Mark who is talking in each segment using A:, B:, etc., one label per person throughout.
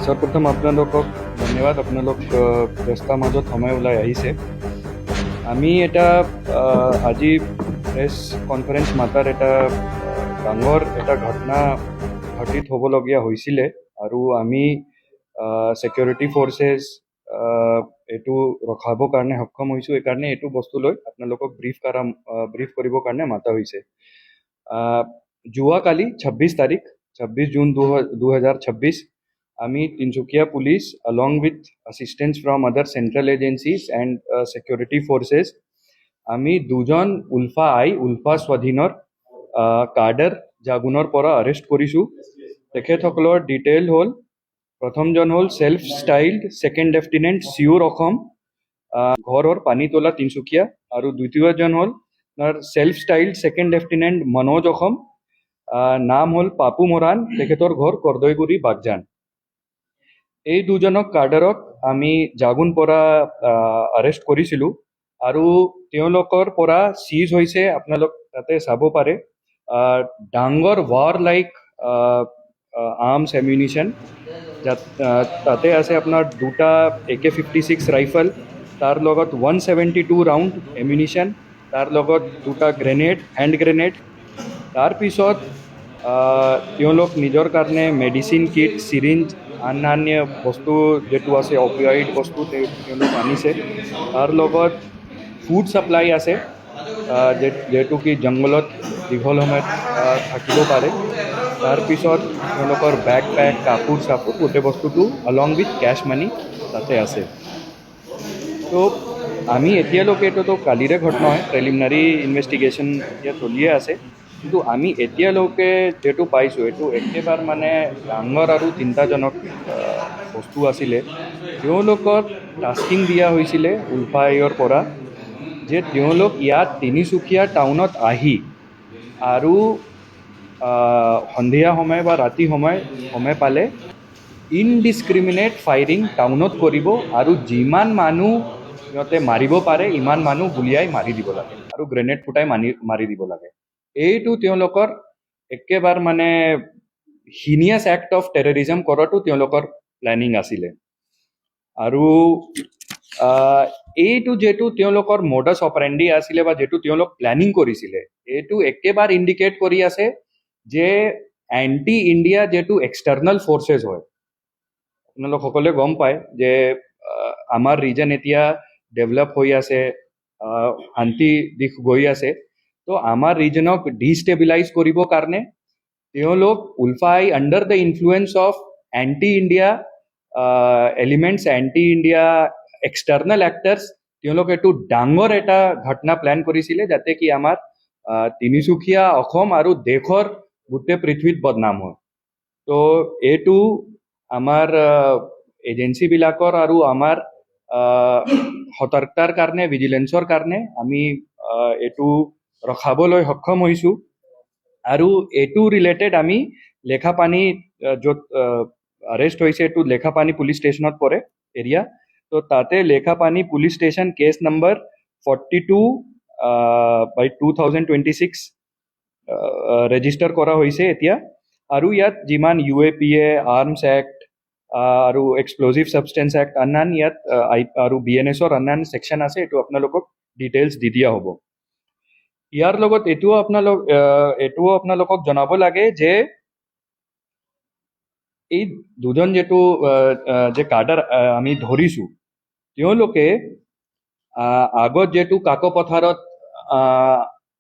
A: सर्वप्रथम আপোনালোকক ধন্যবাদ। আপোনালোক ব্যস্তৰ মাজত সময় ওলাই আহিছে। আমি এটা আজি প্ৰেছ কনফাৰেন্স মাতাৰ এটা ডাঙৰ এটা ঘটনা ঘটিত হ'বলগীয়া হৈছিলে আৰু আমি ছিকিউৰিটি ফ'ৰ্চেছ এইটো ৰখাবৰ কাৰণে সক্ষম হৈছোঁ। এইকাৰণে এইটো বস্তু লৈ আপোনালোকক ব্ৰিফ কৰিবৰ কাৰণে মাতা হৈছে। যোৱাকালি 26 তাৰিখ 26 জুন 2026 আমি Tinsukia police along with assistance from other central agencies and security forces আমি দুজন উল্ফা স্বাধীনৰ কাৰ্ডাৰ জাগুনৰ পৰা আৰেষ্ট কৰিছোঁ। তেখেতসকলৰ ডিটেইল হ'ল প্ৰথমজন হ'ল self styled second lieutenant Chiur Asom, ঘৰৰ পানীতোলা তিনচুকীয়া, আৰু দ্বিতীয়জন হ'ল self styled second lieutenant Manoj Asom, নাম হ'ল পাপু মৰাণ, তেখেতৰ ঘৰ কৰ্দৈগুৰি বাগজান। এই দুজনক কাৰ্ডাৰক আমি জাগুন পৰা আৰেষ্ট কৰিছিলোঁ আৰু তেওঁলোকৰ পৰা চিজ হৈছে, আপোনালোক তাতে চাব পাৰে, ডাঙৰ ৱাৰ লাইক আৰ্মছ এমিউনিশ্যন। তাতে আছে আপোনাৰ দুটা AK-56 ৰাইফল, তাৰ লগত 172 ৰাউণ্ড এমিউনিশ্যন, তাৰ লগত দুটা হেণ্ড গ্ৰেনেড। তাৰপিছত তেওঁলোক নিজৰ কাৰণে মেডিচিন কিট, চিৰিঞ্জ, অন্যান্য বস্তু যিটো আছে অপিয়ইড বস্তু তেওঁলোক আনিছে। তাৰ লগত ফুড ছাপ্লাই আছে, যিহেতু কি জংঘলত দীঘল সময়ত থাকিব পাৰে। তাৰপিছত তেওঁলোকৰ বেকপেক, কাপোৰ গোটেই বস্তুটো অলং উইথ কেছ মানি তাতে আছে। তো আমি এতিয়ালৈকে এইটোতো কালিৰে ঘটনা হয়, প্ৰিলিমিনাৰী ইনভেষ্টিগেশ্যন এতিয়া চলিয়ে আছে, কিন্তু আমি এতিয়ালৈকে যিটো পাইছোঁ এইটো একেবাৰে মানে ডাঙৰ আৰু চিন্তাজনক বস্তু আছিলে। তেওঁলোকক টাস্কিং দিয়া হৈছিলে উল্ফাইৰ পৰা যে তেওঁলোক ইয়াত তিনিচুকীয়া টাউনত আহি আৰু সন্ধিয়া সময় বা ৰাতি সময় পালে ইনডিছক্ৰিমিনেট ফায়াৰিং টাউনত কৰিব আৰু যিমান মানুহ সিহঁতে মাৰিব পাৰে ইমান মানুহ গুলিয়াই মাৰি দিব লাগে আৰু গ্ৰেনেড ফুটাই মাৰি দিব লাগে। এইটো তেওঁলোকৰ একেবাৰে মানে হিনিয়াছ এক্ট অফ টেৰৰিজম কৰাটো তেওঁলোকৰ প্লেনিং আছিলে। আৰু এইটো যিহেতু তেওঁলোকৰ মডাছ অপাৰেণ্ডি আছিলে বা যিটো তেওঁলোক প্লেনিং কৰিছিলে, এইটো একেবাৰে ইণ্ডিকেট কৰি আছে যে এণ্টি ইণ্ডিয়া যিটো এক্সটাৰ্নেল ফ'ৰ্চেছ হয়। আপোনালোক সকলোৱে গম পায় যে আমাৰ ৰিজন এতিয়া ডেভেলপ হৈ আছে, শান্তি দিশ গৈ আছে। তো আমাৰ ৰিজনক ডিষ্টেবিলাইজ কৰিবৰ কাৰণে তেওঁলোক উল্ফাই under the influence of anti India elements, anti India external actors, তেওঁলোক এইটো ডাঙৰ এটা ঘটনা প্লেন কৰিছিলে যাতে কি আমাৰ তিনিচুকীয়া, অসম আৰু দেশৰ গোটেই পৃথিৱীত বদনাম হয়। তো এইটো আমাৰ এজেঞ্চিবিলাকৰ আৰু আমাৰ সতৰ্কতাৰ কাৰণে, ভিজিলেন্সৰ কাৰণে আমি এইটো ৰখাবলৈ সক্ষম হৈছোঁ। আৰু এইটো ৰিলেটেড আমি লেখাপানী, য'ত আৰেষ্ট হৈছে এইটো লেখাপানী পুলিচ ষ্টেচনত পৰে এৰিয়া। তো তাতে Lekhapani police station case number 42/2026 register কৰা হৈছে এতিয়া। আৰু ইয়াত যিমান UAPA, আৰ্মছ এক্ট আৰু এক্সপ্ল'জিভ ছাবষ্টেঞ্চ এক্ট, অন্যান্য ইয়াত আৰু BNSৰ অন্যান্য ছেকশ্যন আছে, এইটো আপোনালোকক ডিটেইলছ দি দিয়া হ'ব। ইয়াৰ লগত এইটোও আপোনালোকক জনাব লাগে যে এই দুজন যিটো যে কাৰ্ডাৰ আমি ধৰিছোঁ, তেওঁলোকে আগত যিহেতু কাকপথাৰত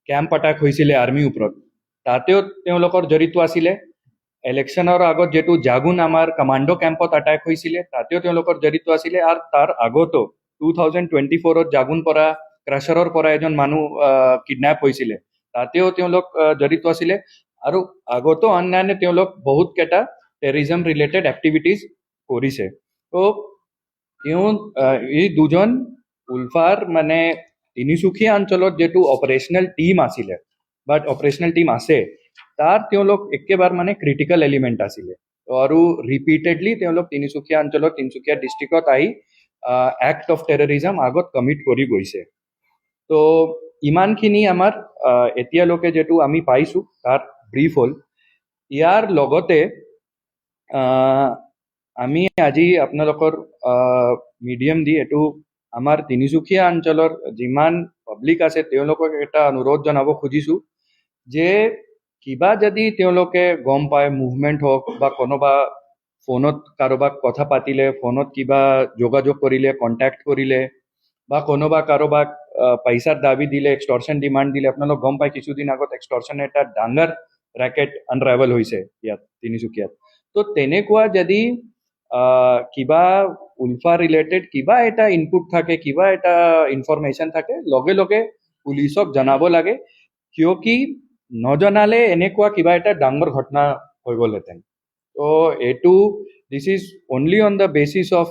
A: কেম্প এটাক হৈছিলে আৰ্মিৰ ওপৰত, তাতেও তেওঁলোকৰ জড়িত আছিলে। ইলেকশ্যনৰ আগত যিহেতু জাগুন আমাৰ কমাণ্ডো কেম্পত এটেক হৈছিলে, তাতেও তেওঁলোকৰ জড়িত আছিলে। আৰু তাৰ আগতো 2024 জাগুন পৰা ক্ৰাছাৰৰ পৰা এজন মানুহ কিডনেপ হৈছিলে, তাতেও তেওঁলোক জড়িত আছিলে। আৰু আগতো অন্যান্য তেওঁলোক বহুত কেইটা টেৰৰিজম ৰিলেটেড এক্টিভিটিজ কৰিছে। তো এই দুজন উল্ফাৰ মানে তিনিচুকীয়া অঞ্চলত যিটো অপাৰেশ্যনেল টীম আছিলে বা অপাৰেশ্যনেল টীম আছে, তাত তেওঁলোক একেবাৰে মানে ক্ৰিটিকেল এলিমেণ্ট আছিলে। আৰু ৰিপিটেডলি তেওঁলোক তিনিচুকীয়া অঞ্চলত, তিনিচুকীয়া ডিষ্ট্ৰিক্টত আহি এক্ট অফ টেৰৰিজম আগত কমিট কৰি গৈছে। তো ইমানখিনি আমাৰ এতিয়ালৈকে যিটো আমি পাইছোঁ তাৰ ব্ৰিফ হ'ল। ইয়াৰ লগতে আমি আজি আপোনালোকৰ মিডিয়াম দি এইটো আমাৰ তিনিচুকীয়া অঞ্চলৰ যিমান পাব্লিক আছে তেওঁলোকক এটা অনুৰোধ জনাব খুজিছোঁ যে কিবা যদি তেওঁলোকে গম পায় মুভমেণ্ট হওক বা কোনোবা ফোনত কাৰোবাক কথা পাতিলে ফোনত কিবা যোগাযোগ কৰিলে কণ্টেক্ট কৰিলে বা কোনোবা কাৰোবাক পইচাৰ দাবী দিলে এক্সটৰ্শ্যন ডিমাণ্ড দিলে আপোনালোক গম পায় কিছুদিন আগত এক্সটৰ্শ্যন এটা ডাঙৰ ৰেকেট আনৰাইভেল হৈছে ইয়াত তিনিচুকীয়াত তো তেনেকুৱা যদি কিবা উল্ফা ৰিলেটেড কিবা এটা ইনপুট থাকে কিবা এটা ইনফৰমেশ্যন থাকে লগে লগে পুলিচক জনাব লাগে কিয় কি নজনালে এনেকুৱা কিবা এটা ডাঙৰ ঘটনা হৈ গ'লহেঁতেন তো এইটো this is only on the basis of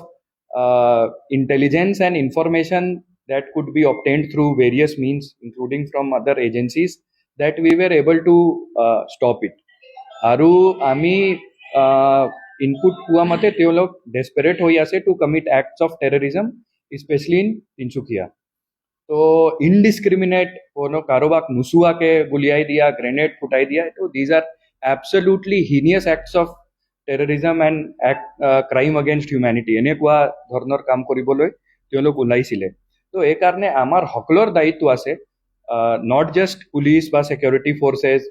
A: intelligence and information that could be obtained through various means including from other agencies that we were able to stop it আৰু আমি ইনপুট পোৱা মতে তেওঁলোক ডেছপাৰেট হৈ আছে two commit acts of terrorism specially in Tinsukia তো ইনডিস্ক্ৰিমিনেট কোনো কাৰোবাক নোচোৱাকৈ গুলিয়াই দিয়া গ্ৰেনেড ফুটাই দিয়া তো these are absolutely heinous acts of terrorism and crime against humanity এনেকুৱা ধৰণৰ কাম কৰিবলৈ তেওঁলোক ওলাইছিলে তো এইকাৰণে আমাৰ সকলোৰ দায়িত্ব আছে নট জাষ্ট পুলিচ বা ছিকিউৰিটি ফ'ৰ্চেছ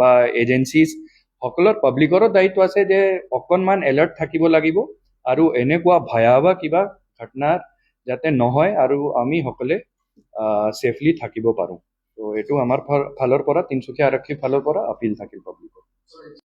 A: বা এজেঞ্চিজ সকলোৰ পাব্লিকৰো দায়িত্ব আছে যে অকণমান এলাৰ্ট থাকিব লাগিব আৰু এনেকুৱা ভয়াৱহ কিবা ঘটনা যাতে নহয় আৰু আমি সকলে ছেফলি থাকিব পাৰোঁ তো এইটো আমাৰ ফালৰ পৰা তিনচুকীয়া আৰক্ষীৰ ফালৰ পৰা আপিল থাকিল পাব্লিকৰ